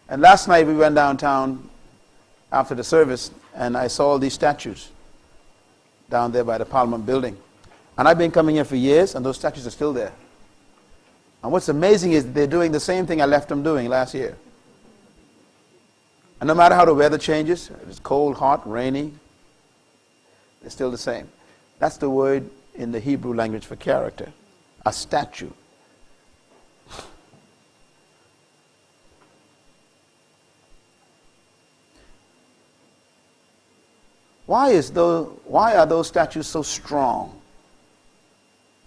And last night we went downtown after the service, and I saw all these statues down there by the Parliament building. And I've been coming here for years, and those statues are still there. And what's amazing is they're doing the same thing I left them doing last year. And no matter how the weather changes, if it's cold, hot, rainy, they're still the same. That's the word in the Hebrew language for character, a statue. Why are those statues so strong?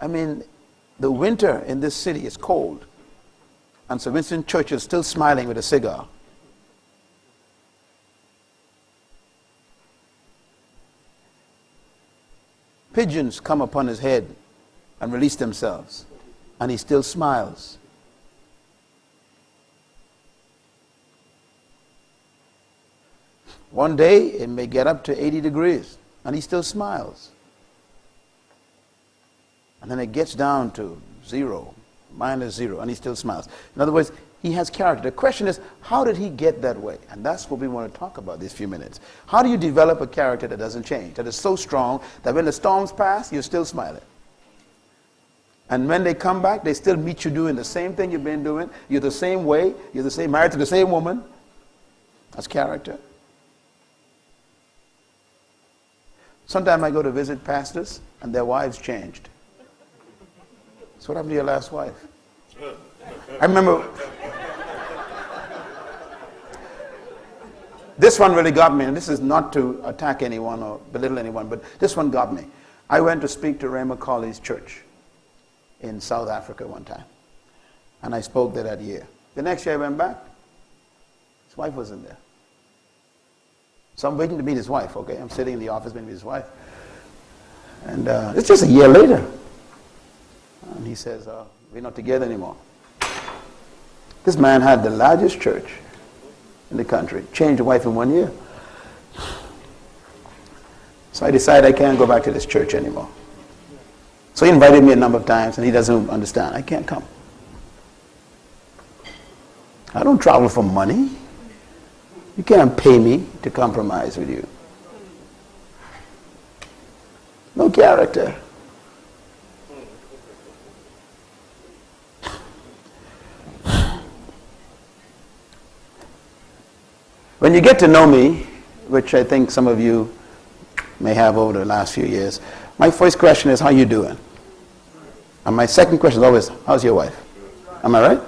I mean, the winter in this city is cold, and Sir Winston Churchill is still smiling with a cigar. Pigeons come upon his head and release themselves, and he still smiles. One day it may get up to 80 degrees, and he still smiles. And then it gets down to -0, and he still smiles. In other words, he has character. The question is, how did he get that way? And that's what we want to talk about these few minutes. How do you develop a character that doesn't change, that is so strong that when the storms pass, you're still smiling? And when they come back, they still meet you doing the same thing you've been doing. You're the same way. You're the same, married to the same woman. That's character. Sometimes I go to visit pastors, and their wives changed. So what happened to your last wife? I remember this one really got me, and this is not to attack anyone or belittle anyone, but this one got me. I went to speak to Ray McCauley's church in South Africa one time, and I spoke there that year. The next year I went back, his wife wasn't there. So I'm waiting to meet his wife, okay? I'm sitting in the office waiting to meet his wife. And it's just a year later. And he says, we're not together anymore. This man had the largest church in the country, changed the wife in 1 year. So I decided I can't go back to this church anymore. So he invited me a number of times, and he doesn't understand. I can't come. I don't travel for money. You can't pay me to compromise with you. No character. When you get to know me, which I think some of you may have over the last few years, my first question is, how you doing? And my second question is always, how's your wife? Am I right?